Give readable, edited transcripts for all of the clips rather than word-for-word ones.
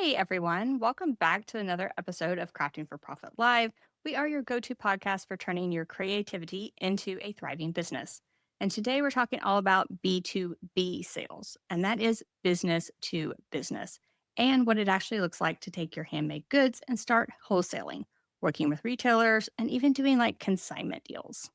Hey everyone, welcome back to another episode of Crafting for Profit Live. We are your go to podcast for turning your creativity into a thriving business. And today we're talking all about B2B sales, and that is business to business, and what it actually looks like to take your handmade goods and start wholesaling, working with retailers, and even doing like consignment deals.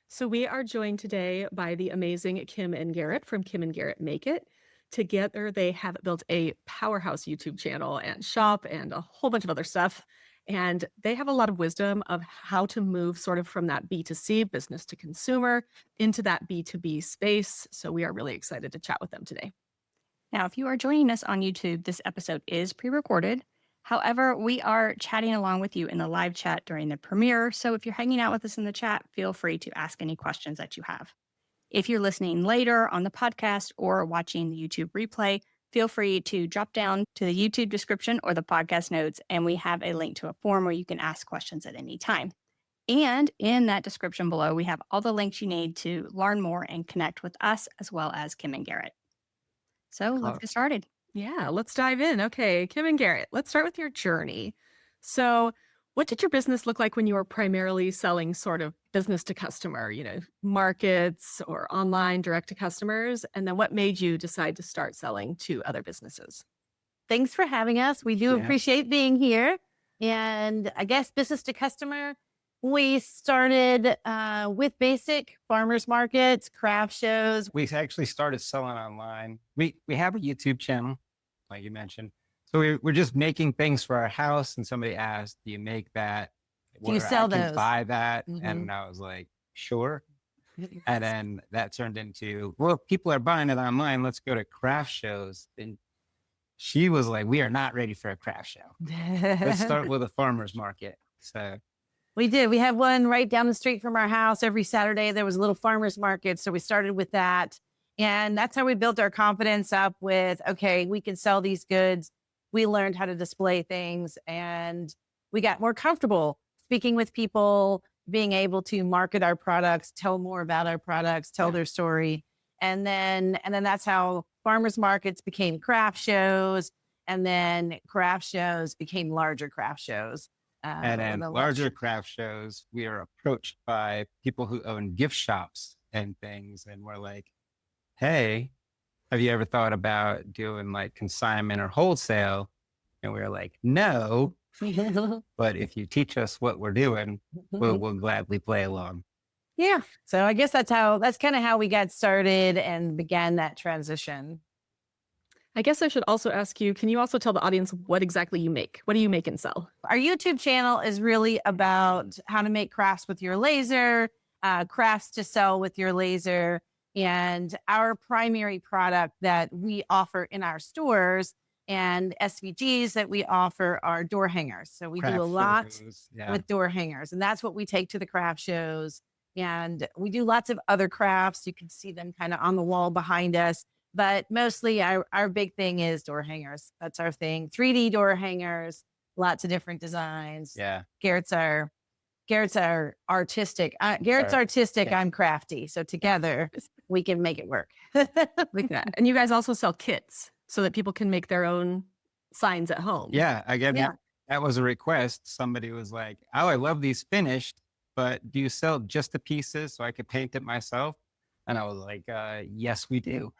So we are joined today by the amazing Kim and Garrett from Kim and Garrett Make It. Together, they have built a powerhouse YouTube channel and shop and a whole bunch of other stuff. And they have a lot of wisdom of how to move sort of from that B2C, business to consumer, into that B2B space. So we are really excited to chat with them today. Now, if you are joining us on YouTube, this episode is pre recorded. However, we are chatting along with you in the live chat during the premiere. So if you're hanging out with us in the chat, feel free to ask any questions that you have. If you're listening later on the podcast or watching the YouTube replay, feel free to drop down to the YouTube description or the podcast notes, and we have a link to a form where you can ask questions at any time. And in that description below, we have all the links you need to learn more and connect with us as well as Kim and Garrett. So let's Cool. get started. Yeah, let's dive in. Okay, Kim and Garrett, let's start with your journey. So, what did your business look like when you were primarily selling sort of business to customer, markets or online direct to customers? And then what made you decide to start selling to other businesses? Thanks for having us. We do Yeah. appreciate being here. And I guess business to customer, we started with basic farmers markets, craft shows. We actually started selling online. We have a YouTube channel, like you mentioned. So we're just making things for our house, and somebody asked, "Do you make that? Do you Or sell I can those?" buy that?" Mhm. And I was like, "Sure." And then that turned into, "Well, if people are buying it online, let's go to craft shows." And she was like, "We are not ready for a craft show. Let's start with a farmer's market." So We did. We have one right down the street from our house. Every Saturday, there was a little farmer's market. So we started with that. And that's how we built our confidence up with, okay, we can sell these goods. We learned how to display things and we got more comfortable speaking with people, being able to market our products, tell more about our products, tell Yeah. their story. And then that's how farmers markets became craft shows. And then craft shows became larger craft shows. And With then a larger craft shows, we are approached by people who own gift shops and things. And we're like, "Hey, have you ever thought about doing like consignment or wholesale?" And we were like, "No, but if you teach us what we're doing, we'll gladly play along." Yeah. So I guess that's kind of how we got started and began that transition. I guess I should also ask you, can you also tell the audience what exactly you make? What do you make and sell? Our YouTube channel is really about how to make crafts with your laser, crafts to sell with your laser. And our primary product that we offer in our stores and SVGs that we offer are door hangers. So we do a Craft lot shows, yeah. with door hangers, and that's what we take to the craft shows. And we do lots of other crafts. You can see them kind of on the wall behind us. But mostly our big thing is door hangers. That's our thing. 3D door hangers, lots of different designs. Yeah. Garrett's our artistic. Garrett's Sorry. artistic. Yeah. I'm crafty. So together we can make it work. Like that. And you guys also sell kits so that people can make their own signs at home. Yeah. Again, Yeah. that was a request. Somebody was like, "Oh, I love these finished, but do you sell just the pieces so I could paint it myself?" And I was like, "Yes, we do."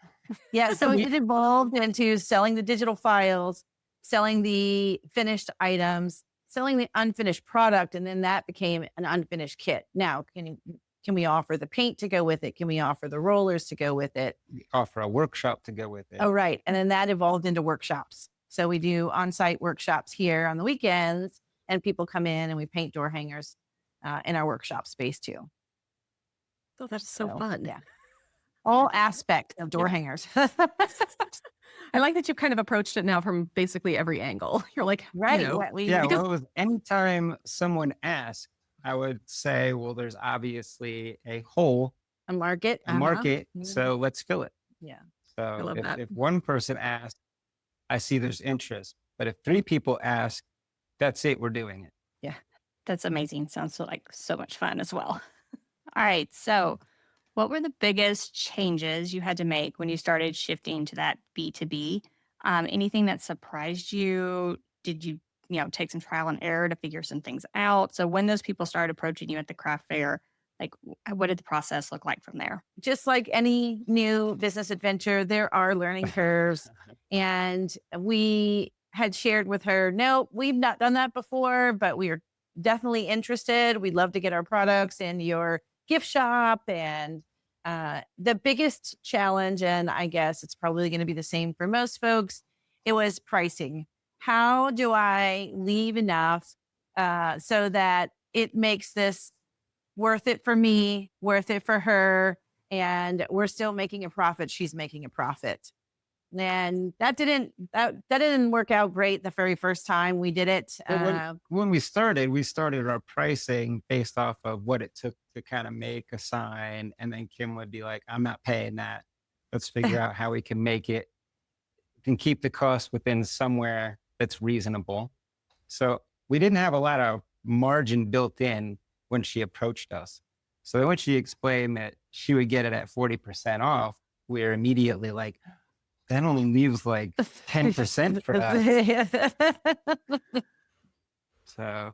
Yeah. So it evolved into selling the digital files, selling the finished items, selling the unfinished product, and then that became an unfinished kit. Now, can we offer the paint to go with it? Can we offer the rollers to go with it? We offer a workshop to go with it. Oh, right. And then that evolved into workshops. So we do on-site workshops here on the weekends, and people come in and we paint door hangers in our workshop space too. Oh, that's so fun. Yeah. All aspect of door hangers. I like that you've kind of approached it now from basically every angle. You're like, Right. Yeah, Because- well, it was anytime someone asked, I would say, well, there's obviously a hole, A market. a market, Mhm. so let's fill it. Yeah. So love that. if one person asks, I see there's interest. But if three people ask, that's it, we're doing it. That's amazing. Sounds like so much fun as well. All right. So, what were the biggest changes you had to make when you started shifting to that B2B? Anything that surprised you? Did you, take some trial and error to figure some things out? So when those people started approaching you at the craft fair, like what did the process look like from there? Just like any new business adventure, there are learning curves. And we had shared with her, no, we've not done that before, but we are definitely interested. We'd love to get our products in your gift shop. And the biggest challenge, and I guess it's probably going to be the same for most folks, it was pricing. How do I leave enough so that it makes this worth it for me, worth it for her, and we're still making a profit. She's making a profit. And that didn't work out great the very first time we did it. Well, when we started our pricing based off of what it took to kind of make a sign. And then Kim would be like, I'm not paying that. Let's figure out how we can make it and keep the cost within somewhere that's reasonable. So we didn't have a lot of margin built in when she approached us. So then when she explained that she would get it at 40% off, we were immediately like, that only leaves like 10% for us. So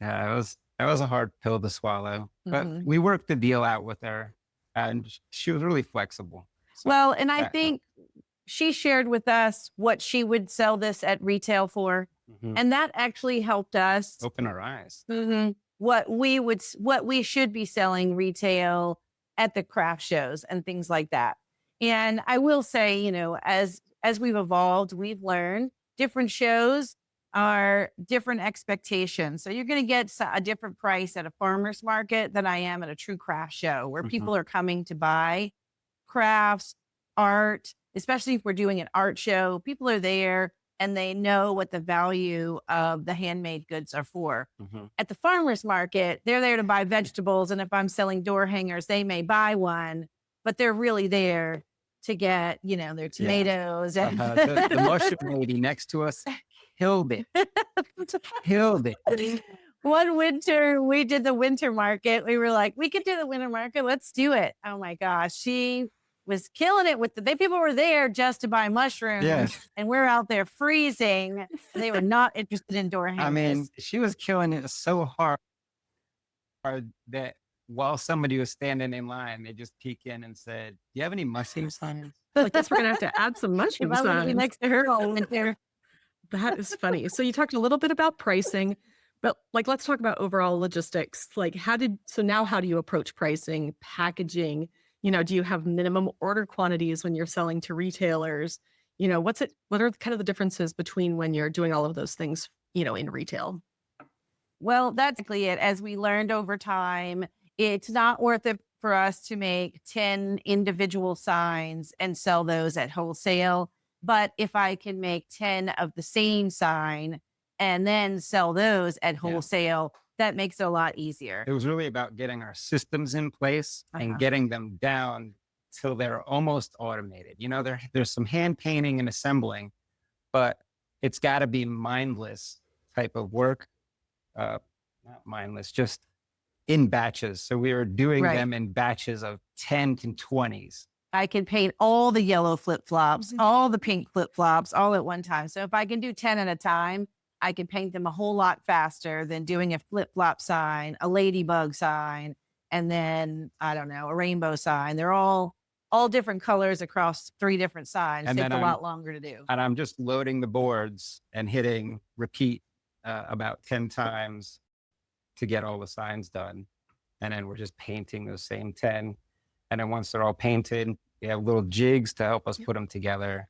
yeah, that was a hard pill to swallow, but we worked the deal out with her and she was really flexible. So, Well, and I think she shared with us what she would sell this at retail for. And that actually helped us open our eyes. What we should be selling retail at the craft shows and things like that. And I will say, as we've evolved, we've learned different shows are different expectations. So you're going to get a different price at a farmer's market than I am at a true craft show where people are coming to buy crafts, art, especially if we're doing an art show. People are there and they know what the value of the handmade goods are for. At the farmer's market, they're there to buy vegetables. And if I'm selling door hangers, they may buy one, but they're really there to get, their tomatoes. Yeah. And The mushroom lady next to us killed it. Killed it. One winter, we did the winter market. We were like, we could do the winter market. Let's do it. Oh my gosh. She was killing it with people were there just to buy mushrooms. Yes. And we're out there freezing. And they were not interested in door hangers. I mean, she was killing it so hard that while somebody was standing in line, they just peek in and said, do you have any mushroom signs? I guess we're going to have to add some mushroom If I would be signs. next to her all winter. That is funny. So you talked a little bit about pricing, but let's talk about overall logistics. How do you approach pricing, packaging? Do you have minimum order quantities when you're selling to retailers? What are kind of the differences between when you're doing all of those things, in retail? Well, that's exactly it. As we learned over time, it's not worth it for us to make 10 individual signs and sell those at wholesale. But if I can make 10 of the same sign and then sell those at wholesale, that makes it a lot easier. It was really about getting our systems in place and getting them down till they're almost automated. There's some hand painting and assembling, but it's got to be mindless type of work. Not mindless, just in batches. So we were doing them in batches of 10 to 20s. I can paint all the yellow flip-flops, all the pink flip-flops, all at one time. So if I can do 10 at a time, I can paint them a whole lot faster than doing a flip-flop sign, a ladybug sign, and then, I don't know, a rainbow sign. They're all different colors across 3 different signs. And Takes then a lot longer to do. And I'm just loading the boards and hitting repeat about 10 times to get all the signs done. And then we're just painting those same 10. And then once they're all painted, we have little jigs to help us put them together.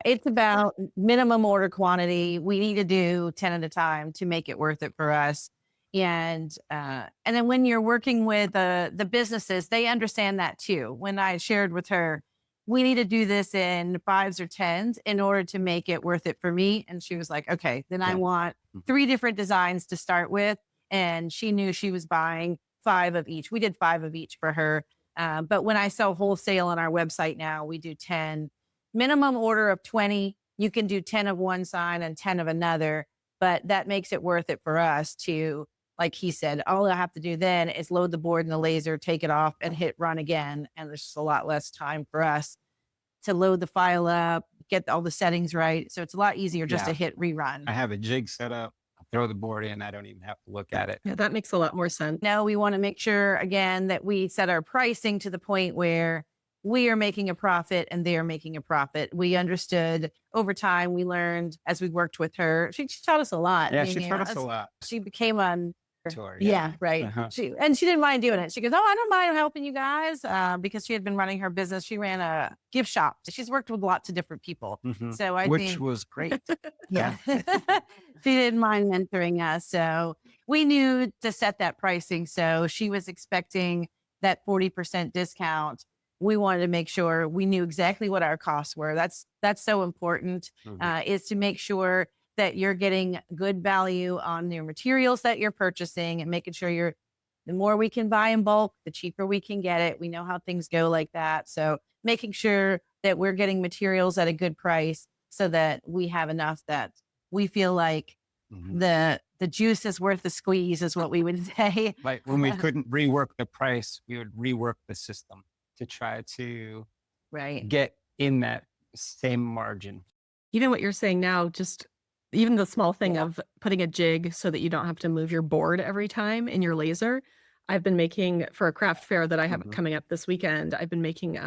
It's about minimum order quantity. We need to do 10 at a time to make it worth it for us. And then when you're working with the businesses, they understand that too. When I shared with her, we need to do this in 5s or 10s in order to make it worth it for me. And she was like, okay, then I want 3 different designs to start with. And she knew she was buying 5 of each. We did 5 of each for her. But when I sell wholesale on our website now, we do 10. Minimum order of 20. You can do 10 of one sign and 10 of another, but that makes it worth it for us to, like he said, all I have to do then is load the board in the laser, take it off and hit run again. And there's just a lot less time for us to load the file up, get all the settings right. So it's a lot easier just to Yeah. hit rerun. I have a jig set up. I throw the board in. I don't even have to look at it. Yeah, that makes a lot more sense. No, we want to make sure again that we set our pricing to the point where we are making a profit and they are making a profit. We understood over time, we learned as we worked with her. She taught us a lot. Yeah, I mean, she you taught know, us a lot. she became a Tour, yeah, right. Uh-huh. She didn't mind doing it. She goes, "Oh, I don't mind helping you guys," because she had been running her business. She ran a gift shop. She's worked with lots of different people. Mhm. So I Which think, was great. yeah, she didn't mind mentoring us. So we knew to set that pricing. So she was expecting that 40% discount. We wanted to make sure we knew exactly what our costs were. That's so important, Mhm. is to make sure that you're getting good value on your materials that you're purchasing and making sure the more we can buy in bulk, the cheaper we can get it. We know how things go like that. So making sure that we're getting materials at a good price so that we have enough that we feel like Mhm. the juice is worth the squeeze is what we would say. Like when we couldn't rework the price, we would rework the system to try to Right. get in that same margin. Even what you're saying now, just even the small thing Yeah. of putting a jig so that you don't have to move your board every time in your laser. I've been making for a craft fair that I have Mhm. coming up this weekend. I've been making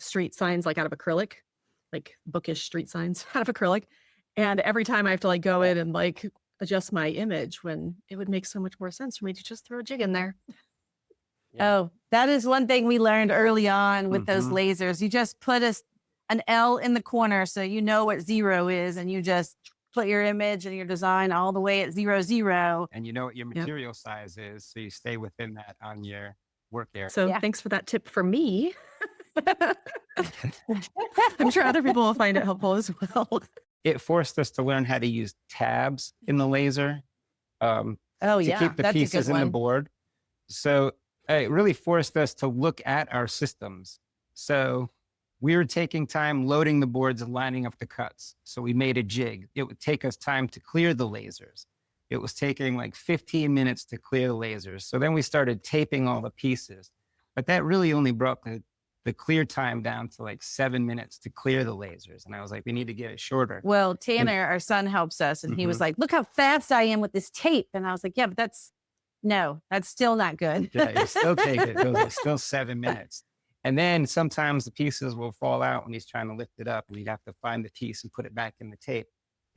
street signs like out of acrylic, like bookish street signs out of acrylic. And every time I have to like go in and like adjust my image when it would make so much more sense for me to just throw a jig in there. Yeah. Oh, that is one thing we learned early on with those Mhm. lasers. You just put an L in the corner so you know what 0 is, and you just put your image and your design all the way at 0, 0. And you know what your Yep. material size is, so you stay within that on your work area. So Yeah. thanks for that tip for me. I'm sure other people will find it helpful as well. It forced us to learn how to use tabs in the laser Oh to yeah, keep the that's a pieces good in the one. board. So it really forced us to look at our systems. So we were taking time loading the boards and lining up the cuts. So we made a jig. It would take us time to clear the lasers. It was taking like 15 minutes to clear the lasers. So then we started taping all the pieces. But that really only brought the clear time down to like 7 minutes to clear the lasers. And I was like, we need to get it shorter. Well, And Tanner, our son, helps us, and he was Mhm. like, "Look how fast I am with this tape." And I was like, "Yeah, but that's still not good." yeah, you still take it. It was still 7 minutes. And then sometimes the pieces will fall out when he's trying to lift it up, and you'd have to find the piece and put it back in the tape.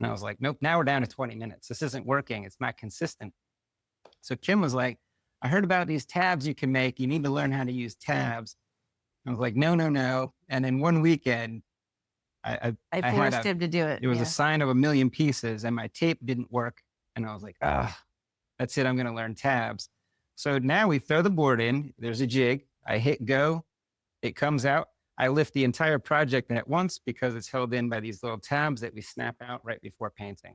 And I was like, nope, now we're down to 20 minutes. This isn't working. It's not consistent. So Kim was like, I heard about these tabs you can make. You need to learn how to use tabs. I was like, no, no, no. And then one weekend, I I had forced him to do it. it was Yeah. a sign of a million pieces, and my tape didn't work. And I was like, that's it. I'm going to learn tabs. So now we throw the board in. There's a jig. I hit go. It comes out. I lift the entire project at once because it's held in by these little tabs that we snap out right before painting.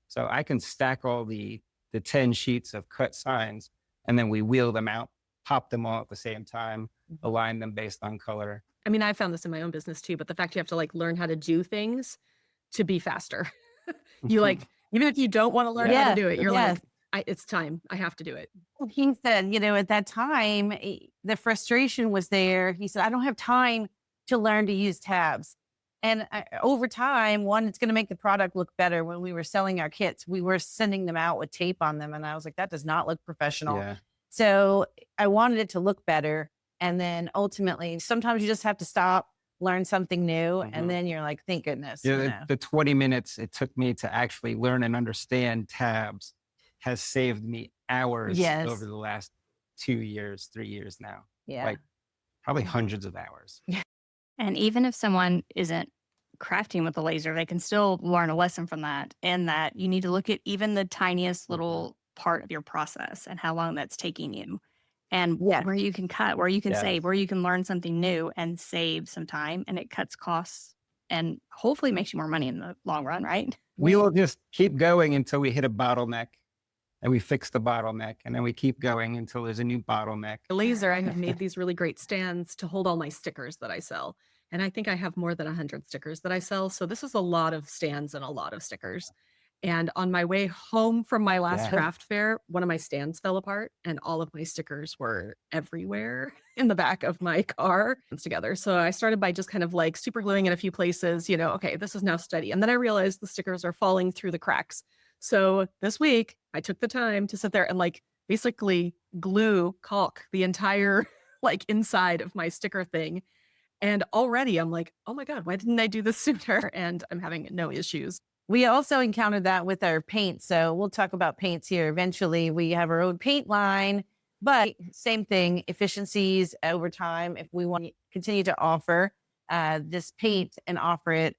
So I can stack all the 10 sheets of cut signs, and then we wheel them out, pop them all at the same time, align them based on color. I mean, I found this in my own business too, but the fact you have to like learn how to do things to be faster. You like, even if you don't want to learn how to Yes, do it, you're yes. like, it's time. I have to do it. He said, at that time, the frustration was there. He said, "I don't have time to learn to use tabs." And over time, one, it's going to make the product look better. When we were selling our kits, we were sending them out with tape on them. And I was like, that does not look professional. Yeah. So I wanted it to look better. And then ultimately, sometimes you just have to stop, learn something new. Mhm. And then you're like, thank goodness. Yeah, the 20 minutes it took me to actually learn and understand tabs has saved me hours Yes. over the last 2 years, 3 years now. Yeah. Like probably hundreds of hours. And even if someone isn't crafting with a laser, they can still learn a lesson from that. And that you need to look at even the tiniest little part of your process and how long that's taking you. And Yes. where you can cut, where you can Yes. save, where you can learn something new and save some time. And it cuts costs and hopefully makes you more money in the long run, right? We will just keep going until we hit a bottleneck and we fix the bottleneck. And then we keep going until there's a new bottleneck. The laser, I have made these really great stands to hold all my stickers that I sell. And I think I have more than 100 stickers that I sell. So this is a lot of stands and a lot of stickers. And on my way home from my last Yeah. craft fair, one of my stands fell apart and all of my stickers were everywhere in the back of my car together. So I started by just kind of like super gluing in a few places, okay, this is now steady. And then I realized the stickers are falling through the cracks. So this week I took the time to sit there and like basically glue caulk the entire like inside of my sticker thing. And already I'm like, oh my God, why didn't I do this sooner? And I'm having no issues. We also encountered that with our paint. So we'll talk about paints here eventually. We have our own paint line, but same thing, efficiencies over time. If we want to continue to offer this paint and offer it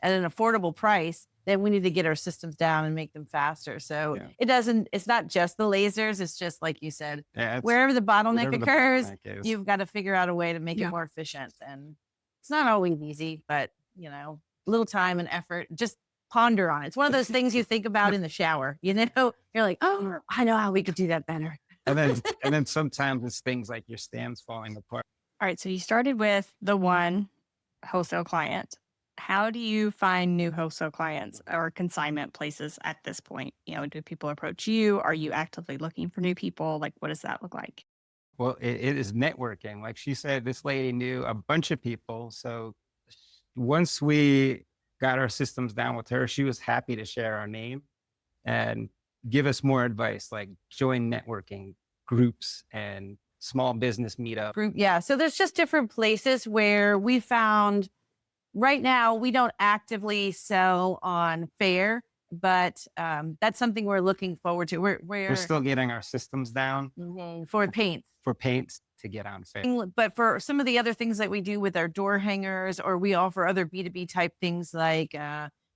at an affordable price, then we need to get our systems down and make them faster. So it's not just the lasers. It's just like you said, wherever the bottleneck occurs, you've got to figure out a way to make it more efficient. And it's not always easy, but a little time and effort, just ponder on it. It's one of those things you think about in the shower, you're like, oh, I know how we could do that better. And then sometimes it's things like your stands falling apart. All right. So you started with the one wholesale client. How do you find new wholesale clients or consignment places at this point? Do people approach you? Are you actively looking for new people? Like, what does that look like? Well, it is networking. Like she said, this lady knew a bunch of people. So once we got our systems down with her, she was happy to share our name and give us more advice, like join networking groups and small business meetup. Yeah. So there's just different places where we found right now we don't actively sell on Fair, but that's something we're looking forward to. We're still getting our systems down for paints to get on Fair. But for some of the other things that we do with our door hangers, or we offer other B2B type things, like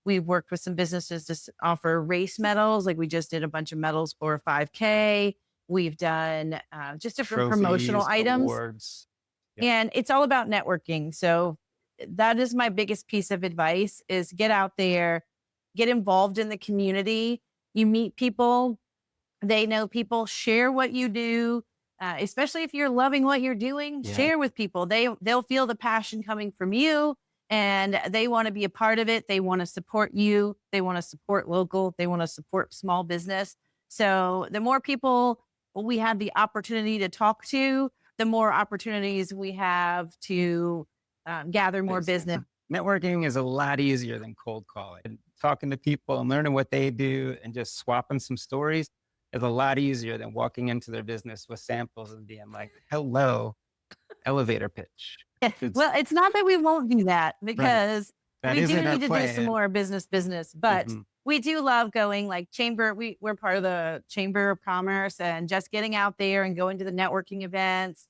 we've worked with some businesses to offer race medals. Like we just did a bunch of medals for 5K. We've done just different promotional items. Awards. And it's all about networking. So that is my biggest piece of advice: is get out there, get involved in the community. You meet people, they know people, share what you do. Especially if you're loving what you're doing, share with people. They'll feel the passion coming from you, and they want to be a part of it. They want to support you. They want to support local. They want to support small business. So the more people we have the opportunity to talk to, the more opportunities we have to gather more business. Networking is a lot easier than cold calling. And talking to people and learning what they do and just swapping some stories is a lot easier than walking into their business with samples and being like, hello, elevator pitch. Well, it's not that we won't do that, because we do need to do some more business, but we do love going like chamber. We're part of the Chamber of Commerce, and just getting out there and going to the networking events.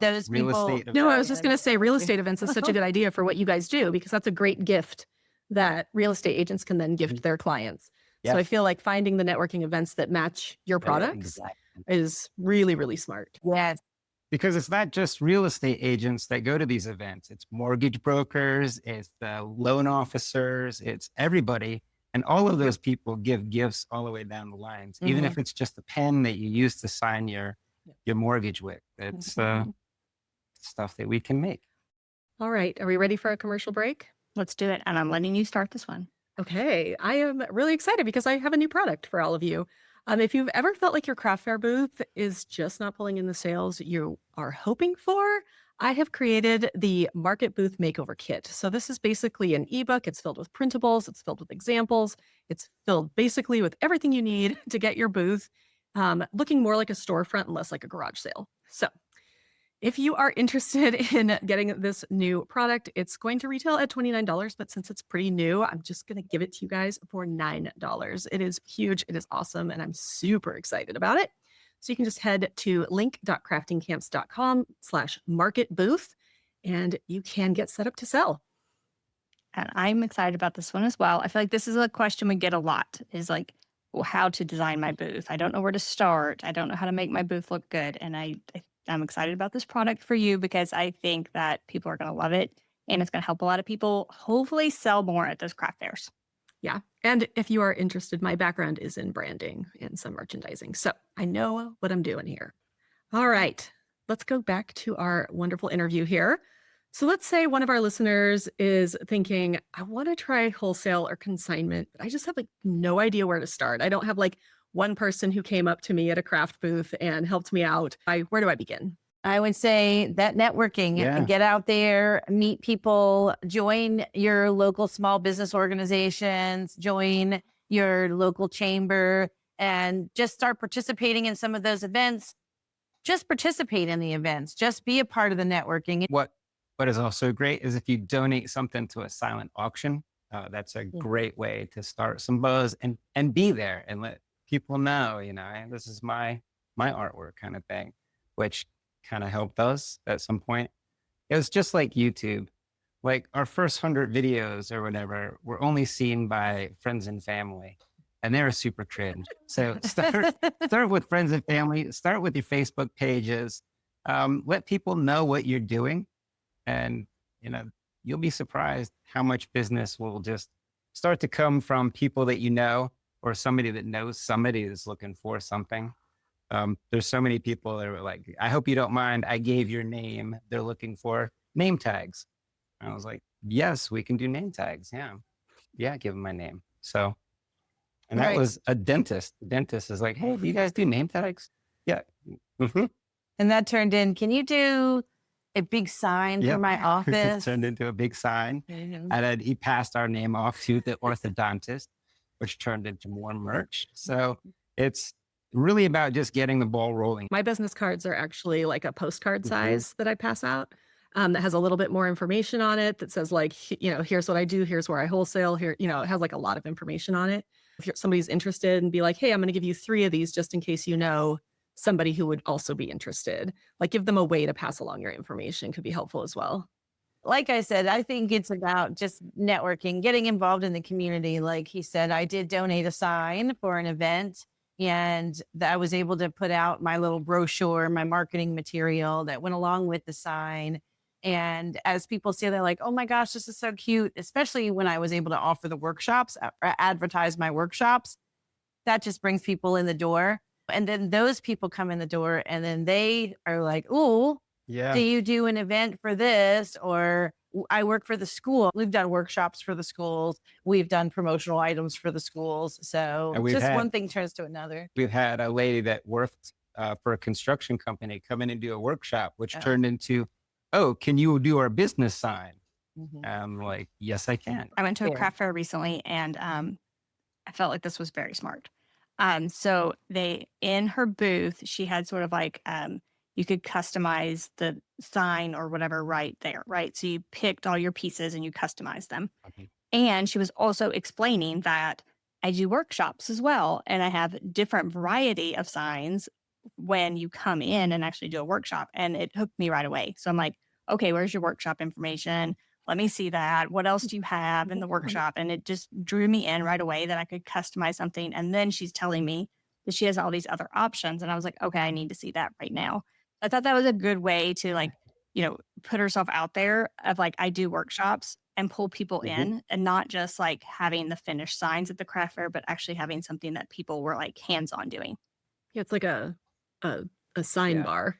Those people. No, I was just going to say real estate events is such a good idea for what you guys do, because that's a great gift that real estate agents can then gift their clients. So I feel like finding the networking events that match your products is really, really smart. Yes. Because it's not just real estate agents that go to these events. It's mortgage brokers, it's the loan officers, it's everybody. And all of those people give gifts all the way down the lines, even if it's just a pen that you use to sign your mortgage with. It's stuff that we can make. All right. Are we ready for a commercial break? Let's do it. And I'm letting you start this one. Okay, I am really excited because I have a new product for all of you. If you've ever felt like your craft fair booth is just not pulling in the sales you are hoping for, I have created the Market Booth Makeover Kit. So this is basically an ebook. It's filled with printables. It's filled with examples. It's filled basically with everything you need to get your booth looking more like a storefront and less like a garage sale. So if you are interested in getting this new product, it's going to retail at $29, but since it's pretty new, I'm just going to give it to you guys for $9. It is huge. It is awesome. And I'm super excited about it. So you can just head to link.craftingcamps.com/marketbooth and you can get set up to sell. And I'm excited about this one as well. I feel like this is a question we get a lot, is like, well, how to design my booth. I don't know where to start. I don't know how to make my booth look good. And I'm excited about this product for you, because I think that people are going to love it, and it's going to help a lot of people hopefully sell more at those craft fairs. Yeah. And if you are interested, my background is in branding and some merchandising. So I know what I'm doing here. All right. Let's go back to our wonderful interview here. So let's say one of our listeners is thinking, I want to try wholesale or consignment, but I just have like no idea where to start. I don't have like one person who came up to me at a craft booth and helped me out. Where do I begin? I would say that networking, Yeah. get out there, meet people, join your local small business organizations, join your local chamber, and just start participating in some of those events. Just participate in the events, just be a part of the networking. What is also great is if you donate something to a silent auction, that's a great way to start some buzz and be there and let people know, "Hey, this is my artwork," kind of thing, which kind of helped us at some point. It was just like YouTube. Like our first 100 videos or whatever were only seen by friends and family, and they were super cringe. So start with friends and family. Start with your Facebook pages. Let people know what you're doing, and you'll be surprised how much business will just start to come from people that you know, or somebody that knows somebody that's looking for something. There's so many people that are like, "I hope you don't mind, I gave your name." They're looking for name tags. I was like, "Yes, we can do name tags. Yeah, give them my name." So, and that Right. was a dentist. The dentist is like, "Hey, do you guys do name tags?" Yeah. Mhm. And that turned in, can you do a big sign for Yep. my It office? turned into a big sign. Mhm. And then he passed our name off to the orthodontist, which turned into more merch. So it's really about just getting the ball rolling. My business cards are actually like a postcard Mhm. size that I pass out. That has a little bit more information on it that says like, here's what I do, here's where I wholesale, here, it has like a lot of information on it. If somebody's interested and be like, hey, I'm going to give you 3 of these just in case somebody who would also be interested, like give them a way to pass along your information could be helpful as well. Like I said, I think it's about just networking, getting involved in the community. Like he said, I did donate a sign for an event, and I was able to put out my little brochure, my marketing material that went along with the sign. And as people see, they're like, oh my gosh, this is so cute. Especially when I was able to offer the workshops, advertise my workshops, that just brings people in the door. And then those people come in the door and then they are like, oh, do Yeah. you do an event for this? Or I work for the school. We've done workshops for the schools. We've done promotional items for the schools. So And just one thing turns to another. we've had a lady that worked for a construction company come in and do a workshop, which Oh. turned into, "Oh, can you do our business sign?" Mhm. I'm like, "Yes, I can." I went to a Yeah. craft fair recently and I felt like this was very smart. So they in her booth, she had sort of like you could customize the sign or whatever right there, right? So you picked all your pieces and you customized them. Okay. And she was also explaining that I do workshops as well, and I have different variety of signs when you come in and actually do a workshop. And it hooked me right away. So I'm like, okay, where's your workshop information? Let me see that. What else do you have in the workshop? And it just drew me in right away that I could customize something. And then she's telling me that she has all these other options. And I was like, okay, I need to see that right now. I thought that was a good way to like, put herself out there of like, I do workshops and pull people Mhm. in and not just like having the finished signs at the craft fair, but actually having something that people were like hands on doing. Yeah, it's like a, a sign Yeah. bar.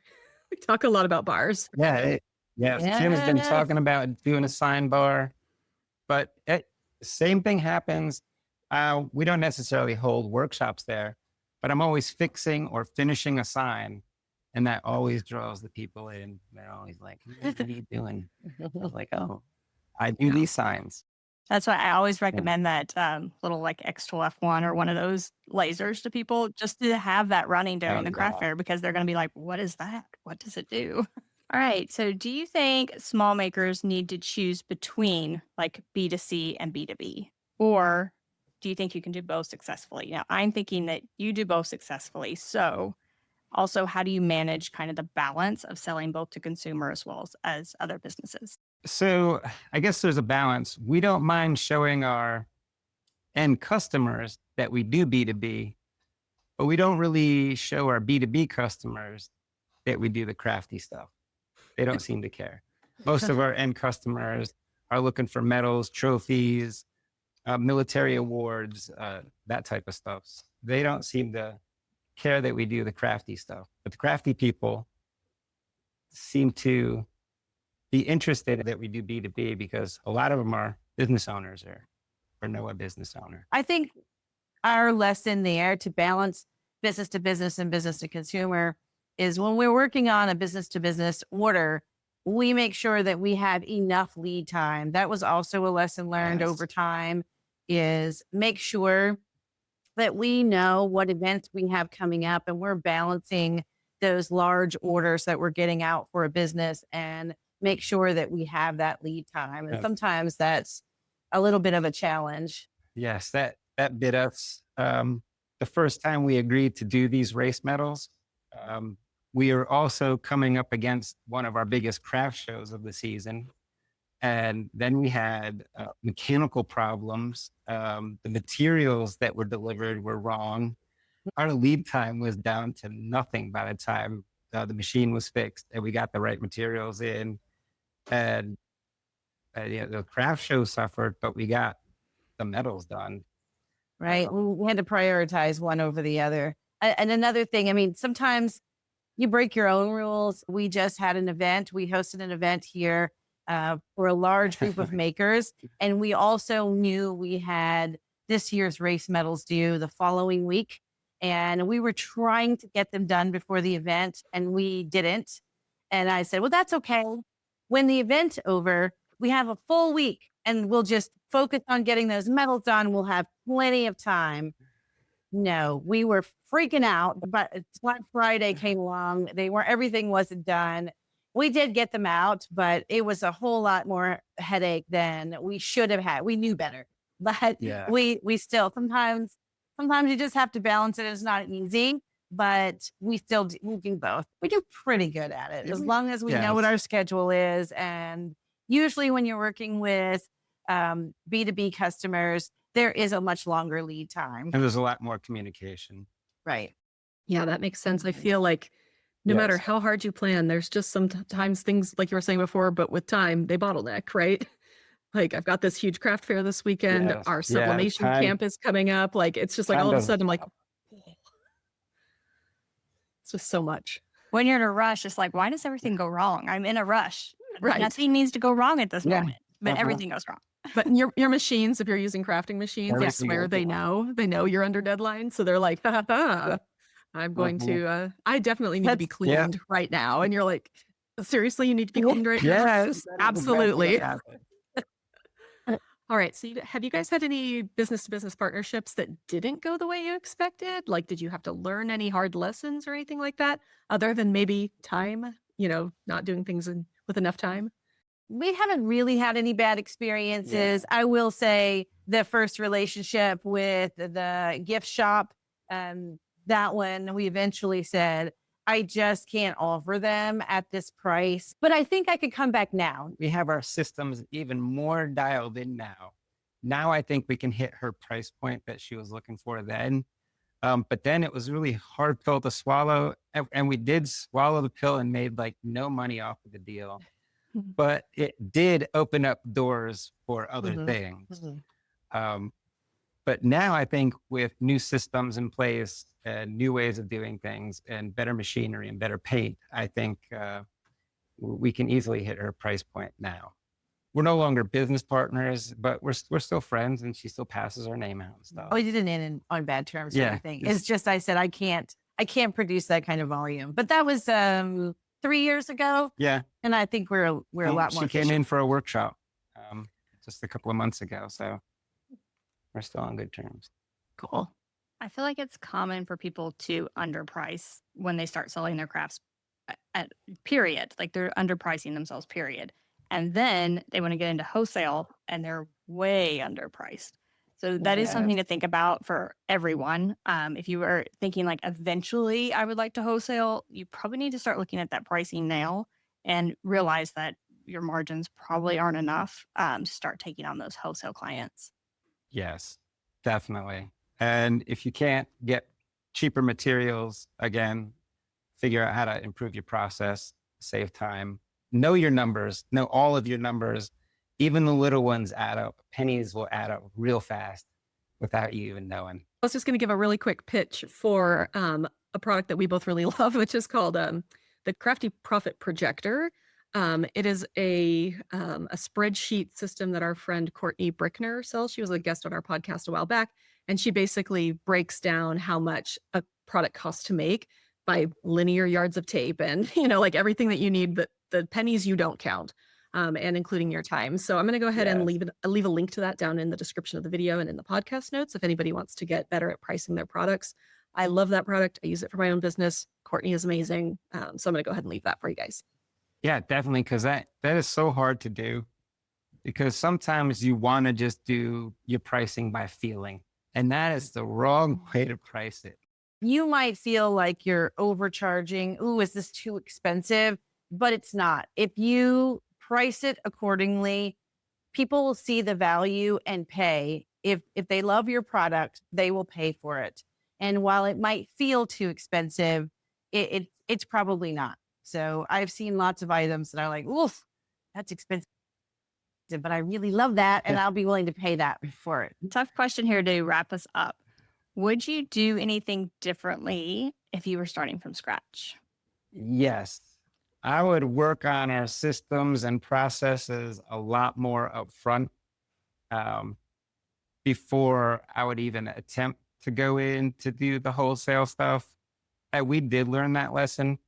We talk a lot about bars. Yeah. Yeah. Kim's been Yes. talking about doing a sign bar, but same thing happens. We don't necessarily hold workshops there, but I'm always fixing or finishing a sign. And that always draws the people in. They're always like, "What are you doing?" I was like, "Oh, I do Yeah. these signs." That's why I always Yeah. recommend that little like X12F1 or one of those lasers to people just to have that running during Oh, the craft yeah. fair because they're going to be like, what is that? What does it do? All right. So, do you think small makers need to choose between like B2C and B2B? Or do you think you can do both successfully? Now, I'm thinking that you do both successfully. So, also, how do you manage kind of the balance of selling both to consumer as well as other businesses? So I guess there's a balance. We don't mind showing our end customers that we do B2B, but we don't really show our B2B customers that we do the crafty stuff. They don't seem to care. Most of our end customers are looking for medals, trophies, military awards, that type of stuff. They don't seem to care that we do the crafty stuff. But the crafty people seem to be interested that we do B2B because a lot of them are business owners or know a business owner. I think our lesson there to balance business to business and business to consumer is when we're working on a business to business order, we make sure that we have enough lead time. That was also a lesson learned Yes. over time, is make sure that we know what events we have coming up and we're balancing those large orders that we're getting out for a business and make sure that we have that lead time. And Yeah. sometimes that's a little bit of a challenge. Yes, that bit us. The first time we agreed to do these race medals, we are also coming up against one of our biggest craft shows of the season. And then we had mechanical problems. The materials that were delivered were wrong. Our lead time was down to nothing by the time the machine was fixed and we got the right materials in. And the craft show suffered, but we got the medals done. Right. We had to prioritize one over the other. And another thing, I mean, sometimes you break your own rules. We just had an event. We hosted an event here for a large group of makers. And we also knew we had this year's race medals due the following week. And we were trying to get them done before the event and we didn't. And I said, well, that's okay. When the event's over, we have a full week and we'll just focus on getting those medals done. We'll have plenty of time. No, we were freaking out, but Black Friday came along. Everything wasn't done. We did get them out, but it was a whole lot more headache than we should have had. We knew better, but Yeah. we still sometimes you just have to balance it. It's not easy, but we do both. We do pretty good at it as long as we know what Yes. our schedule is. And usually when you're working with B2B customers, there is a much longer lead time. And there's a lot more communication. Right. Yeah, that makes sense. I feel like no matter Yes. how hard you plan, there's just sometimes things like you were saying before, but with time, they bottleneck, right? Like I've got this huge craft fair this weekend. Yes. Our Yeah, sublimation time- camp is coming up. Like it's just like time all of a doesn't sudden I'm like, stop. it's just so much. When you're in a rush, it's like, why does everything go wrong? I'm in a rush. Right. Nothing needs to go wrong at this Yeah. moment, but Uh-huh. everything goes wrong. But your machines, if you're using crafting machines, I Everything swear goes they know you're under deadline. So they're like, ha, ha, ha. I'm going Mhm. to, I definitely need to be That's- Yeah. cleaned right now. And you're like, seriously, you need to be cleaned right now? Yes. Absolutely. Yeah. All right. So have you guys had any business to business partnerships that didn't go the way you expected? Like, did you have to learn any hard lessons or anything like that other than maybe time, not doing things with enough time? We haven't really had any bad experiences. I will say the first relationship with the gift shop, that one we eventually said, I just can't offer them at this price, but I think I could come back now. We have our systems even more dialed in now. Now I think we can hit her price point that she was looking for then. But then it was really hard pill to swallow. And we did swallow the pill and made like no money off of the deal. But it did open up doors for other Mhm. things. But now I think with new systems in place and new ways of doing things and better machinery and better paint, I think we can easily hit her price point now. We're no longer business partners, but we're still friends, and she still passes our name out and stuff. Oh, we didn't end on bad terms or Yeah, anything. just- It's just I said I can't produce that kind of volume. But that was 3 years ago, Yeah, and I think we're a lot more she came efficient. in for a workshop just a couple of months ago, so we're still on good terms. Cool. I feel like it's common for people to underprice when they start selling their crafts at period. Like they're underpricing themselves, period. And then they want to get into wholesale and they're way underpriced. So that is something to think about for everyone. If you are thinking like eventually I would like to wholesale, you probably need to start looking at that pricing now and realize that your margins probably aren't enough to start taking on those wholesale clients. Yes, definitely. And if you can't get cheaper materials, again, figure out how to improve your process, save time, know your numbers, know all of your numbers. Even the little ones add up. Pennies will add up real fast without you even knowing. I was just going to give a really quick pitch for a product that we both really love, which is called the Crafty Profit Projector. It is a spreadsheet system that our friend Courtney Brickner sells. She was a guest on our podcast a while back, and she basically breaks down how much a product costs to make by linear yards of tape and like everything that you need, the pennies you don't count, and including your time. So I'm going to go ahead and Yes. leave a link to that down in the description of the video and in the podcast notes if anybody wants to get better at pricing their products. I love that product. I use it for my own business. Courtney is amazing. So I'm going to go ahead and leave that for you guys. Yeah, definitely. Cause that is so hard to do because sometimes you want to just do your pricing by feeling. And that is the wrong way to price it. You might feel like you're overcharging. Ooh, is this too expensive? But it's not. If you price it accordingly, people will see the value and pay. If they love your product, they will pay for it. And while it might feel too expensive, it's probably not. So I've seen lots of items that are like, oof, that's expensive, but I really love that, and Yeah. I'll be willing to pay that for it. Tough question here to wrap us up. Would you do anything differently if you were starting from scratch? Yes. I would work on our systems and processes a lot more upfront um, before I would even attempt to go in to do the wholesale stuff. And we did learn that lesson.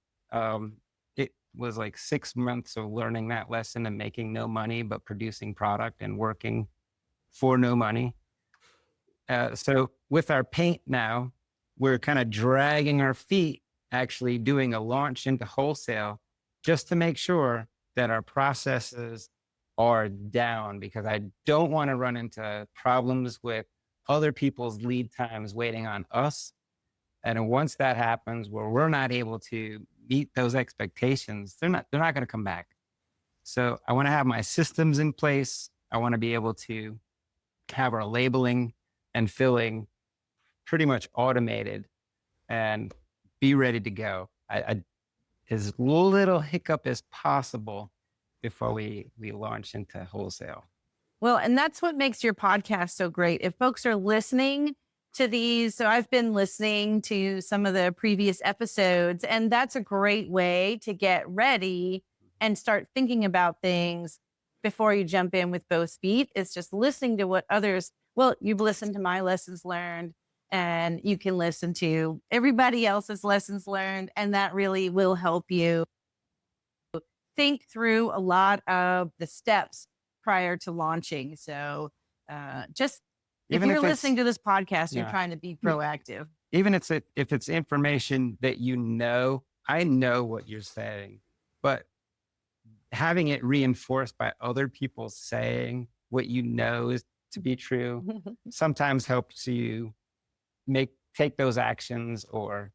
It was like 6 months of learning that lesson and making no money, but producing product and working for no money. So with our paint now, we're kind of dragging our feet, actually doing a launch into wholesale just to make sure that our processes are down because I don't want to run into problems with other people's lead times waiting on us. And then once that happens, where we're not able to meet those expectations, they're not going to come back. So I want to have my systems in place. I want to be able to have our labeling and filling pretty much automated and be ready to go. As little hiccup as possible before we launch into wholesale. Well, and that's what makes your podcast so great. If folks are listening to these, so I've been listening to some of the previous episodes, and that's a great way to get ready and start thinking about things before you jump in with both feet. It's just listening to what others, well, you've listened to my lessons learned, and you can listen to everybody else's lessons learned, and that really will help you think through a lot of the steps prior to launching. So just if Even you're if it's listening to this podcast, you're yeah, trying to be proactive. even if it's information that I know what you're saying, but having it reinforced by other people saying what you know is to be true sometimes helps you take those actions or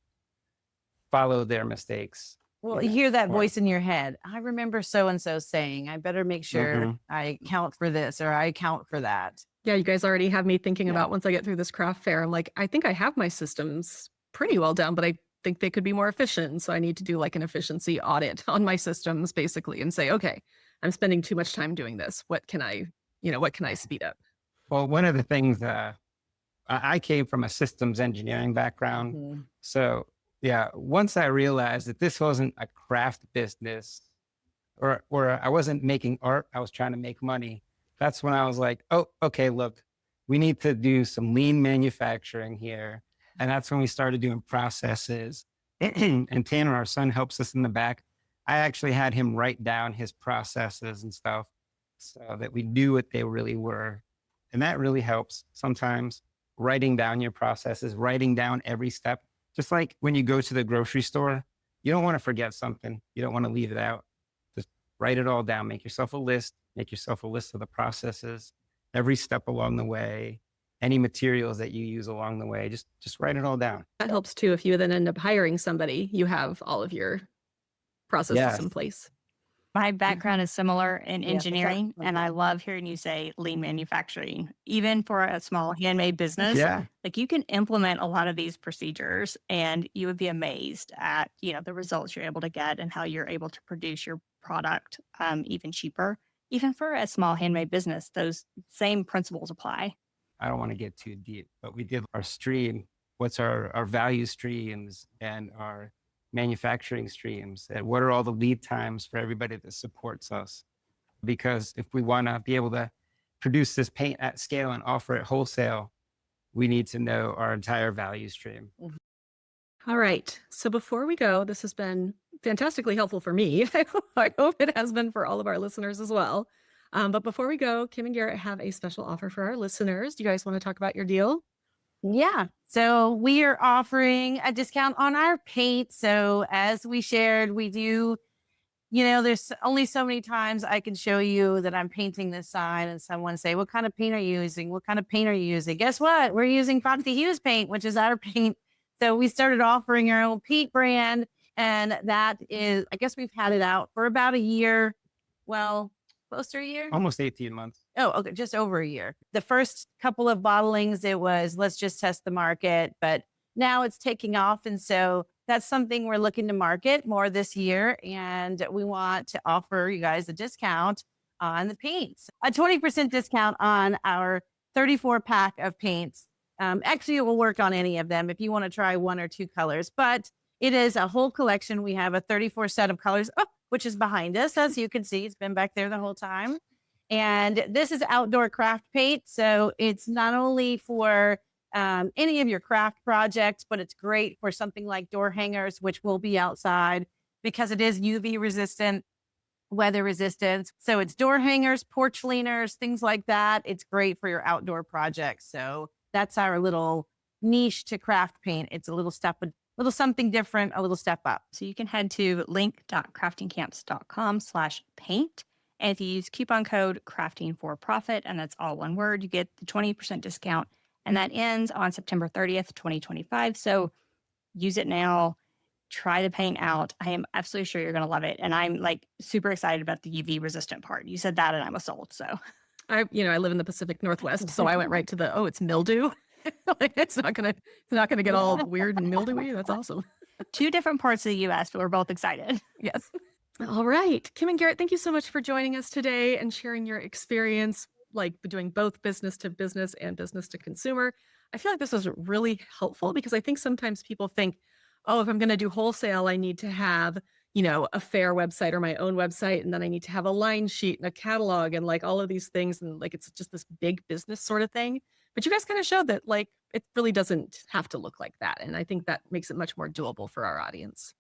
follow their mistakes. Well, You you know, hear that or voice in your head. I remember so and so saying, I better make sure Mhm. I count for this or I count for that. Yeah, you guys already have me thinking Yeah. about once I get through this craft fair. I'm like, I think I have my systems pretty well down, but I think they could be more efficient. So I need to do like an efficiency audit on my systems basically and say, okay, I'm spending too much time doing this. What can I speed up? Well, one of the things I came from a systems engineering background. Mhm. So, yeah, once I realized that this wasn't a craft business or I wasn't making art, I was trying to make money. That's when I was like, oh, okay, look, we need to do some lean manufacturing here. And that's when we started doing processes. And Tanner, our son, helps us in the back. I actually had him write down his processes and stuff so that we knew what they really were. And that really helps sometimes writing down your processes, writing down every step. Just like when you go to the grocery store, you don't want to forget something. You don't want to leave it out. Just write it all down. Make yourself a list. Make yourself a list of the processes, every step along the way, any materials that you use along the way. Just write it all down. That helps too. If you then end up hiring somebody, you have all of your processes Yes. in place. My background is similar in Yeah, engineering, and I love hearing you say lean manufacturing. Even for a small handmade business, Yeah. like you can implement a lot of these procedures and you would be amazed at, the results you're able to get and how you're able to produce your product even cheaper. Even for a small handmade business, those same principles apply. I don't want to get too deep, but we did our stream. What's our value streams and our manufacturing streams, and what are all the lead times for everybody that supports us. Because if we want to be able to produce this paint at scale and offer it wholesale, we need to know our entire value stream. All right. So before we go, this has been fantastically helpful for me. I hope it has been for all of our listeners as well. But before we go, Kim and Garrett have a special offer for our listeners. Do you guys want to talk about your deal? Yeah. So we are offering a discount on our paint. So as we shared, we do, there's only so many times I can show you that I'm painting this sign and someone say, what kind of paint are you using? What kind of paint are you using? Guess what? We're using Foxy Hughes paint, which is our paint. So we started offering our own paint brand. And that is, I guess we've had it out for about a year. Well, close to a year. Almost 18 months. Oh, okay. Just over a year. The first couple of bottlings, it was, let's just test the market. But now it's taking off. And so that's something we're looking to market more this year. And we want to offer you guys a discount on the paints, a 20% discount on our 34 pack of paints. Actually, it will work on any of them if you want to try one or two colors, but it is a whole collection. We have a 34 set of colors, which is behind us. As you can see, it's been back there the whole time. And this is outdoor craft paint. So it's not only for any of your craft projects, but it's great for something like door hangers, which will be outside because it is UV resistant, weather resistant. So it's door hangers, porch leaners, things like that. It's great for your outdoor projects. So that's our little niche to craft paint. It's a little something different, a little step up. So you can head to link.craftingcamps.com/paint. And if you use coupon code crafting for profit, and that's all one word, you get the 20% discount. And that ends on September 30th, 2025. So use it now. Try the paint out. I am absolutely sure you're going to love it. And I'm like super excited about the UV resistant part. You said that and I was sold. So I live in the Pacific Northwest, so I went right to it's mildew. Like, it's not gonna get all weird and mildewy. That's awesome. 2 different parts of the US, but we're both excited. Yes. All right. Kim and Garrett, thank you so much for joining us today and sharing your experience, like doing both business to business and business to consumer. I feel like this was really helpful because I think sometimes people think, oh, if I'm going to do wholesale, I need to have, a fair website or my own website. And then I need to have a line sheet and a catalog and like all of these things. And like, it's just this big business sort of thing. But you guys kind of showed that like, it really doesn't have to look like that. And I think that makes it much more doable for our audience.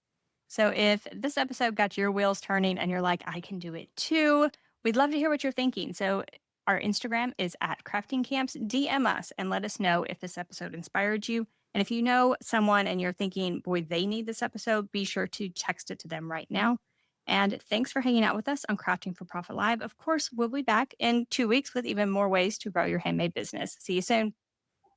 So if this episode got your wheels turning and you're like, I can do it too, we'd love to hear what you're thinking. So our Instagram is at Crafting Camps. DM us and let us know if this episode inspired you. And if you know someone and you're thinking, boy, they need this episode, be sure to text it to them right now. And thanks for hanging out with us on Crafting for Profit Live. Of course, we'll be back in 2 weeks with even more ways to grow your handmade business. See you soon.